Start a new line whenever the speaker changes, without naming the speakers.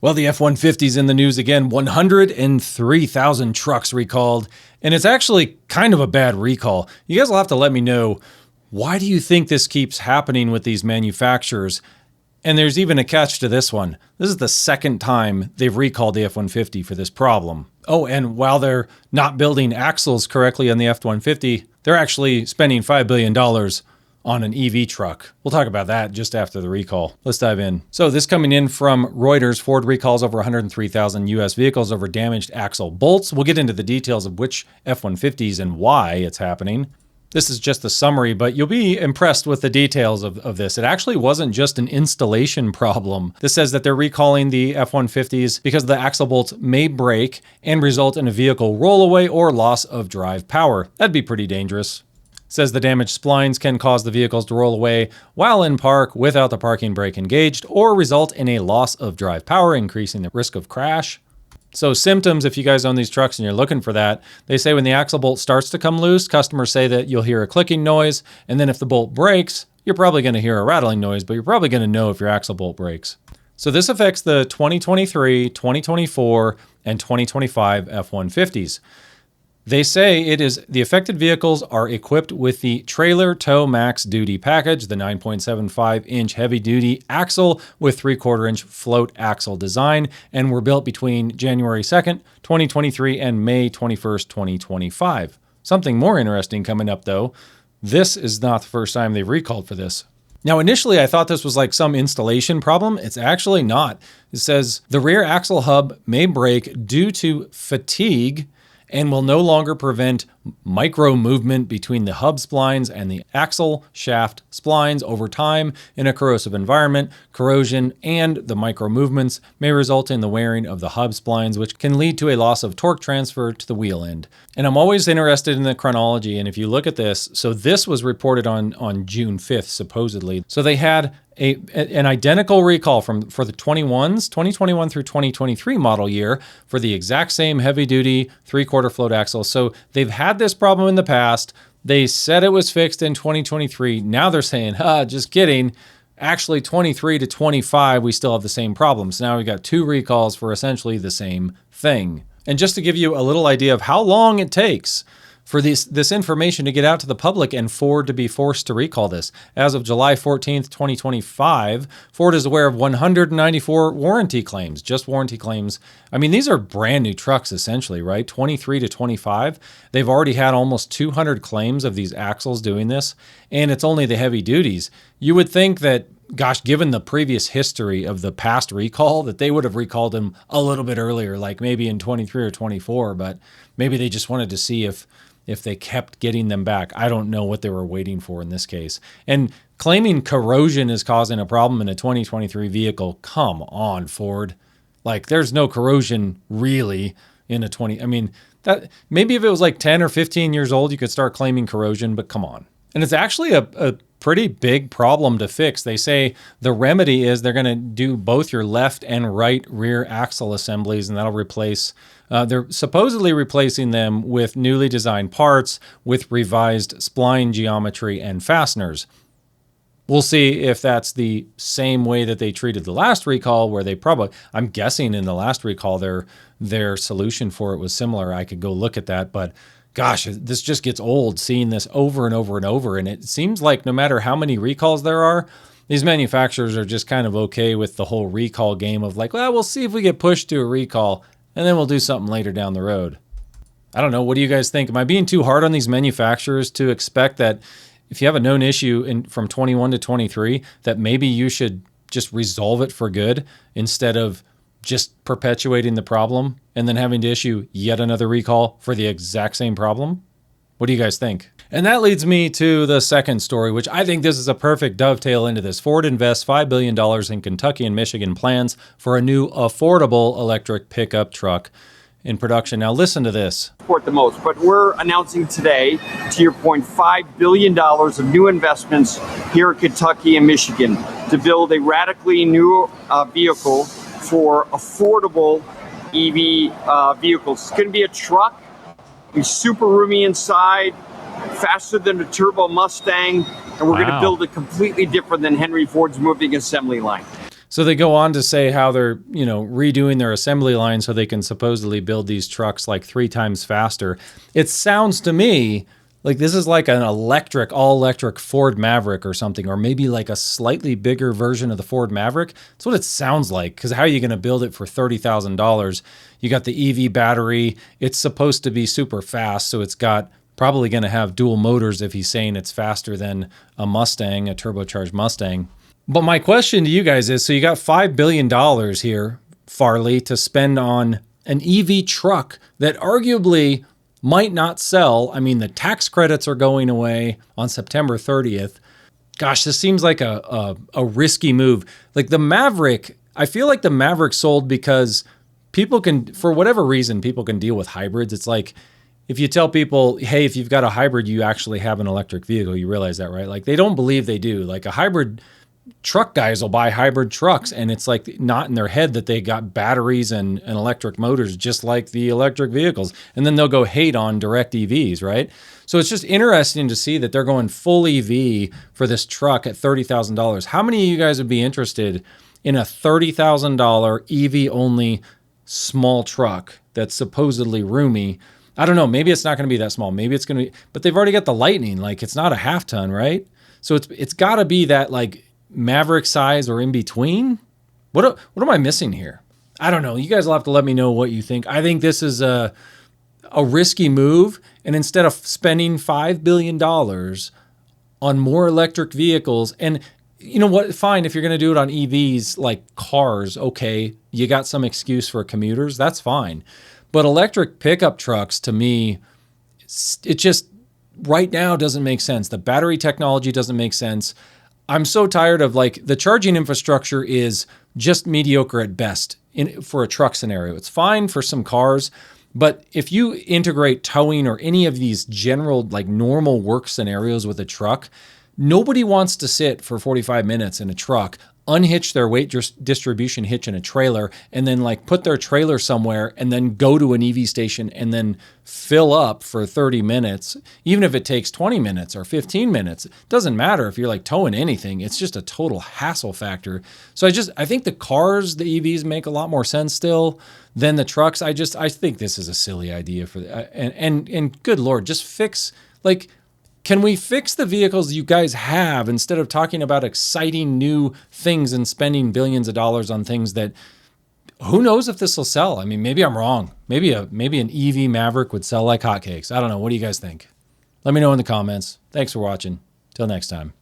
Well, the F-150s in the news again, 103,000 trucks recalled, and it's actually kind of a bad recall. You guys will have to let me know, why do you think this keeps happening with these manufacturers? And there's even a catch to this one. This is the second time they've recalled the F-150 for this problem. Oh, and while they're not building axles correctly on the F-150, they're actually spending $5 billion on an EV truck. We'll talk about that just after the recall. Let's dive in. So this coming in from Reuters, Ford recalls over 103,000 US vehicles over damaged axle bolts. We'll get into the details of which F-150s and why it's happening. This is just a summary, but you'll be impressed with the details of this. It actually wasn't just an installation problem. This says that they're recalling the F-150s because the axle bolts may break and result in a vehicle rollaway or loss of drive power. That'd be pretty dangerous. Says the damaged splines can cause the vehicles to roll away while in park without the parking brake engaged or result in a loss of drive power, increasing the risk of crash. So symptoms, if you guys own these trucks and you're looking for that, they say when the axle bolt starts to come loose, customers say that you'll hear a clicking noise, and then if the bolt breaks, you're probably going to hear a rattling noise, but you're probably going to know if your axle bolt breaks. So this affects the 2023, 2024, and 2025 F-150s. They say it is the affected vehicles are equipped with the Trailer Tow Max Duty package, the 9.75-inch heavy-duty axle with 3/4-inch float axle design, and were built between January 2nd, 2023 and May 21st, 2025. Something more interesting coming up, though. This is not the first time they've recalled for this. Now, initially, I thought this was like some installation problem. It's actually not. It says the rear axle hub may break due to fatigue and will no longer prevent micro movement between the hub splines and the axle shaft splines over time in a corrosive environment. Corrosion and the micro movements may result in the wearing of the hub splines, which can lead to a loss of torque transfer to the wheel end. And I'm always interested in the chronology. And if you look at this, so this was reported on June 5th, supposedly. So they had an identical recall for the 2021 through 2023 model year for the exact same heavy-duty 3/4 float axle. So they've had this problem in the past. They said it was fixed in 2023. Now they're saying, just kidding. Actually, 23 to 25, we still have the same problem. So now we've got two recalls for essentially the same thing. And just to give you a little idea of how long it takes for this information to get out to the public and Ford to be forced to recall this. As of July 14th, 2025, Ford is aware of 194 warranty claims, just warranty claims. I mean, these are brand new trucks essentially, right? 23 to 25. They've already had almost 200 claims of these axles doing this, and it's only the heavy duties. You would think that, gosh, given the previous history of the past recall, that they would have recalled them a little bit earlier, like maybe in 23 or 24, but maybe they just wanted to see if they kept getting them back. I don't know what they were waiting for in this case. And claiming corrosion is causing a problem in a 2023 vehicle, come on, Ford. Like, there's no corrosion really in a 20. I mean, that maybe if it was like 10 or 15 years old, you could start claiming corrosion, but come on. And it's actually a pretty big problem to fix. They say the remedy is they're going to do both your left and right rear axle assemblies, and that'll replace, they're supposedly replacing them with newly designed parts with revised spline geometry and fasteners. We'll see if that's the same way that they treated the last recall, where they probably, I'm guessing in the last recall, their solution for it was similar. I could go look at that, but gosh, this just gets old seeing this over and over and over. And it seems like no matter how many recalls there are, these manufacturers are just kind of okay with the whole recall game of like, well, we'll see if we get pushed to a recall and then we'll do something later down the road. I don't know. What do you guys think? Am I being too hard on these manufacturers to expect that if you have a known issue from 21 to 23, that maybe you should just resolve it for good instead of just perpetuating the problem and then having to issue yet another recall for the exact same problem? What do you guys think? And that leads me to the second story, which I think this is a perfect dovetail into this. Ford invests $5 billion in Kentucky and Michigan plans for a new affordable electric pickup truck in production. Now listen to this.
Support the most, but we're announcing today, to your point, $5 billion of new investments here in Kentucky and Michigan to build a radically new vehicle for affordable EV vehicles. It's going to be a truck, be super roomy inside, faster than a turbo Mustang, and we're going to build it completely different than Henry Ford's moving assembly line.
So they go on to say how they're, redoing their assembly line so they can supposedly build these trucks like 3 times faster. It sounds to me like this is like an all electric Ford Maverick or something, or maybe like a slightly bigger version of the Ford Maverick. That's what it sounds like, because how are you going to build it for $30,000? You got the EV battery. It's supposed to be super fast, so it's got probably going to have dual motors if he's saying it's faster than a Mustang, a turbocharged Mustang. But my question to you guys is, so you got $5 billion here, Farley, to spend on an EV truck that arguably might not sell. I mean, the tax credits are going away on September 30th. Gosh, this seems like a risky move. Like the Maverick, I feel like the Maverick sold because people can, for whatever reason, people can deal with hybrids. It's like, if you tell people, hey, if you've got a hybrid, you actually have an electric vehicle, you realize that, right? Like they don't believe they do. Like a hybrid truck guys will buy hybrid trucks, and it's like not in their head that they got batteries and electric motors just like the electric vehicles. And then they'll go hate on direct EVs, right? So it's just interesting to see that they're going full EV for this truck at $30,000. How many of you guys would be interested in a $30,000 EV only small truck that's supposedly roomy? I don't know. Maybe it's not going to be that small. Maybe it's going to be, but they've already got the Lightning. Like it's not a half ton, right? So it's got to be that like Maverick size or in between. What am I missing here? I don't know. You guys will have to let me know what you think. I think this is a risky move. And instead of spending $5 billion on more electric vehicles, and you know what? Fine, if you're going to do it on EVs like cars, okay, you got some excuse for commuters. That's fine. But electric pickup trucks, to me, it just right now doesn't make sense. The battery technology doesn't make sense. I'm so tired of like the charging infrastructure is just mediocre at best for a truck scenario. It's fine for some cars, but if you integrate towing or any of these general like normal work scenarios with a truck, nobody wants to sit for 45 minutes in a truck, unhitch their weight distribution hitch in a trailer, and then like put their trailer somewhere and then go to an EV station and then fill up for 30 minutes. Even if it takes 20 minutes or 15 minutes, it doesn't matter if you're like towing anything. It's just a total hassle factor. So I think the cars, the EVs make a lot more sense still than the trucks. I think this is a silly idea for and good Lord, just fix like, can we fix the vehicles you guys have instead of talking about exciting new things and spending billions of dollars on things that who knows if this will sell? I mean, maybe I'm wrong. Maybe an EV Maverick would sell like hotcakes. I don't know. What do you guys think? Let me know in the comments. Thanks for watching. Till next time.